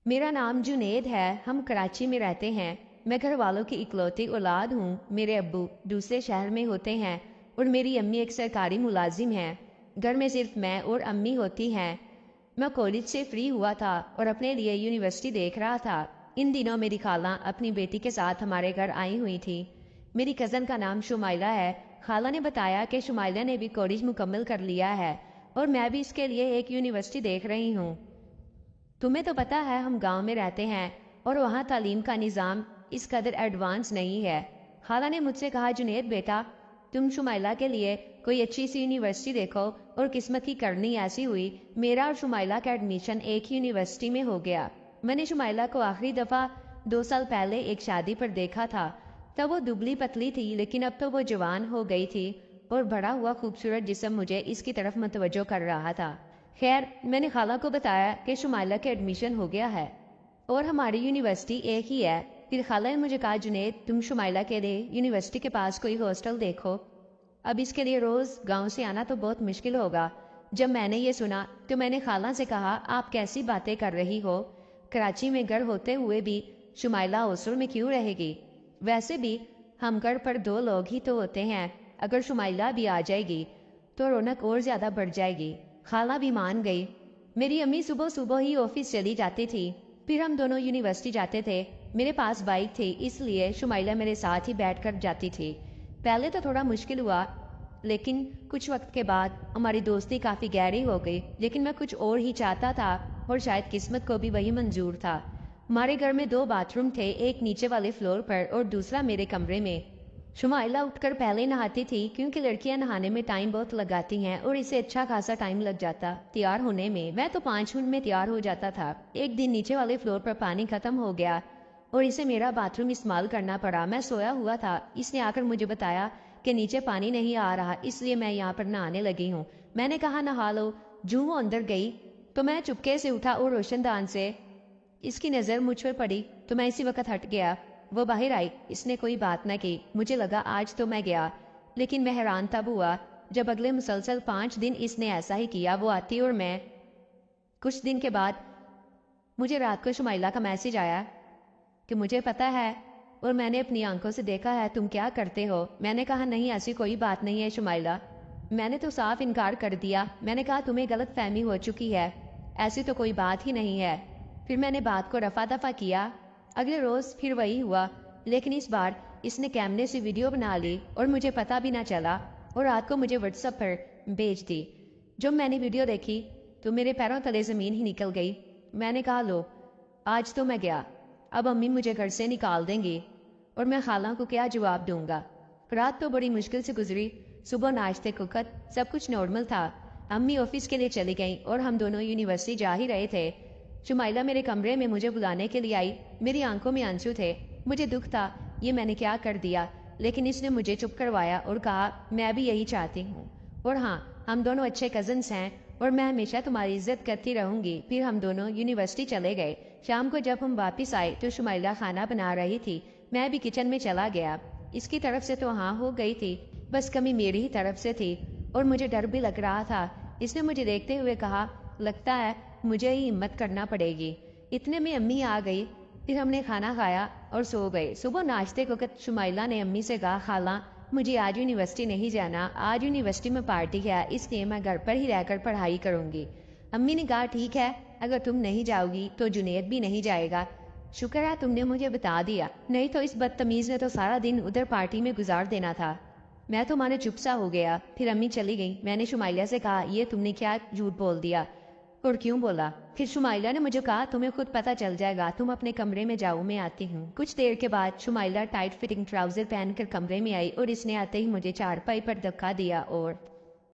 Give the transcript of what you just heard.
मेरा नाम जुनेद है। हम कराची में रहते हैं। मैं घर वालों की इकलौती औलाद हूँ। मेरे अब्बू दूसरे शहर में होते हैं और मेरी अम्मी एक सरकारी मुलाजिम हैं। घर में सिर्फ मैं और अम्मी होती हैं। मैं कॉलेज से फ्री हुआ था और अपने लिए यूनिवर्सिटी देख रहा था। इन दिनों मेरी खाला अपनी बेटी के साथ हमारे घर आई हुई थी। मेरी कज़न का नाम शुमाइला है। खाला ने बताया कि शुमाइला ने भी कॉलेज मुकम्मल कर लिया है और मैं भी इसके लिए एक यूनिवर्सिटी देख रही हूँ। तुम्हें तो पता है हम गांव में रहते हैं और वहाँ तालीम का निज़ाम इस कदर एडवांस नहीं है। खाला ने मुझसे कहा, जुनेद बेटा, तुम शुमाइला के लिए कोई अच्छी सी यूनिवर्सिटी देखो। और किस्मत की करनी ऐसी हुई, मेरा और शुमाइला का एडमिशन एक ही यूनिवर्सिटी में हो गया। मैंने शुमाइला को आखिरी दफ़ा 2 साल पहले एक शादी पर देखा था। तब वो दुबली पतली थी, लेकिन अब तो वो जवान हो गई थी और बड़ा हुआ खूबसूरत जिस्म मुझे इसकी तरफ मतवज्जो कर रहा था। खैर, मैंने खाला को बताया कि शुमाइला के एडमिशन हो गया है और हमारी यूनिवर्सिटी एक ही है। फिर खाला ने मुझे कहा, जुनेद, तुम शुमाइला के लिए यूनिवर्सिटी के पास कोई हॉस्टल देखो। अब इसके लिए रोज़ गांव से आना तो बहुत मुश्किल होगा। जब मैंने ये सुना तो मैंने खाला से कहा, आप कैसी बातें कर रही हो? कराची में घर होते हुए भी शुमाइला हॉस्टल में क्यों रहेगी? वैसे भी हम घर पर 2 लोग ही तो होते हैं। अगर शुमाइला भी आ जाएगी तो रौनक और ज़्यादा बढ़ जाएगी। खाला भी मान गई। मेरी अम्मी सुबह सुबह ही ऑफिस चली जाती थी। फिर हम दोनों यूनिवर्सिटी जाते थे। मेरे पास बाइक थी, इसलिए शुमाइला मेरे साथ ही बैठकर जाती थी। पहले तो थोड़ा मुश्किल हुआ, लेकिन कुछ वक्त के बाद हमारी दोस्ती काफ़ी गहरी हो गई। लेकिन मैं कुछ और ही चाहता था और शायद किस्मत को भी वही मंजूर था। हमारे घर में 2 बाथरूम थे, एक नीचे वाले फ्लोर पर और दूसरा मेरे कमरे में। शुमाइला उठकर पहले नहाती थी, क्योंकि लड़कियां नहाने में टाइम बहुत लगाती हैं और इसे अच्छा खासा टाइम लग जाता तैयार होने में। मैं तो 5 मिनट में तैयार हो जाता था। एक दिन नीचे वाले फ्लोर पर पानी खत्म हो गया और इसे मेरा बाथरूम इस्तेमाल करना पड़ा। मैं सोया हुआ था। इसने आकर मुझे बताया कि नीचे पानी नहीं आ रहा, इसलिए मैं यहाँ पर नहाने लगी हूँ। मैंने कहा, नहा लो। जूं वो अंदर गई तो मैं चुपके से उठा और रोशनदान से इसकी नज़र मुझ पर पड़ी तो मैं इसी वक्त हट गया। वो बाहर आई। इसने कोई बात न की। मुझे लगा आज तो मैं गया, लेकिन मैं हैरान तब हुआ जब अगले मुसलसल 5 दिन इसने ऐसा ही किया। वो आती और मैं। कुछ दिन के बाद मुझे रात को शुमाइला का मैसेज आया कि मुझे पता है और मैंने अपनी आंखों से देखा है तुम क्या करते हो। मैंने कहा, नहीं, ऐसी कोई बात नहीं है शुमाइला। मैंने तो साफ इनकार कर दिया। मैंने कहा, तुम्हें गलत फहमी हो चुकी है, ऐसी तो कोई बात ही नहीं है। फिर मैंने बात को रफा दफा किया। अगले रोज़ फिर वही हुआ, लेकिन इस बार इसने कैमरे से वीडियो बना ली और मुझे पता भी ना चला और रात को मुझे व्हाट्सएप पर भेज दी। जब मैंने वीडियो देखी तो मेरे पैरों तले ज़मीन ही निकल गई। मैंने कहा, लो, आज तो मैं गया। अब अम्मी मुझे घर से निकाल देंगी और मैं खाला को क्या जवाब दूंगा। रात तो बड़ी मुश्किल से गुजरी। सुबह नाश्ते को वक्त सब कुछ नॉर्मल था। अम्मी ऑफिस के लिए चली गई और हम दोनों यूनिवर्सिटी जा ही रहे थे। शुमाइला मेरे कमरे में मुझे बुलाने के लिए आई। मेरी आंखों में आंसू थे। मुझे दुख था, ये मैंने क्या कर दिया, लेकिन इसने मुझे चुप करवाया और कहा, मैं भी यही चाहती हूँ। और हाँ, हम दोनों अच्छे कजन्स हैं और मैं हमेशा तुम्हारी इज्जत करती रहूंगी। फिर हम दोनों यूनिवर्सिटी चले गए। शाम को जब हम वापस आए तो शुमाइला खाना बना रही थी। मैं भी किचन में चला गया। इसकी तरफ से तो हाँ हो गई थी, बस कमी मेरी ही तरफ से थी और मुझे डर भी लग रहा था। इसने मुझे देखते हुए कहा, लगता है मुझे ही हिम्मत करना पड़ेगी। इतने में अम्मी आ गई। फिर हमने खाना खाया और सो गए। सुबह नाश्ते को वक्त शुमाइला ने अम्मी से कहा, खाला, मुझे आज यूनिवर्सिटी नहीं जाना, आज यूनिवर्सिटी में पार्टी है, इसलिए मैं घर पर ही रहकर पढ़ाई करूंगी। अम्मी ने कहा, ठीक है, अगर तुम नहीं जाओगी तो जुनेद भी नहीं जाएगा। शुक्र है तुमने मुझे बता दिया, नहीं तो इस बदतमीज ने तो सारा दिन उधर पार्टी में गुजार देना था। मैं तो माने चुप सा हो गया। फिर अम्मी चली गई। मैंने शुमाइला से कहा, ये तुमने क्या झूठ बोल दिया और क्यों बोला? फिर शुमाइला ने मुझे कहा, तुम्हें खुद पता चल जाएगा, तुम अपने कमरे में जाओ, मैं आती हूँ। कुछ देर के बाद शुमाइला टाइट फिटिंग ट्राउजर पहनकर कमरे में आई और इसने आते ही मुझे चारपाई पर धक्का दिया और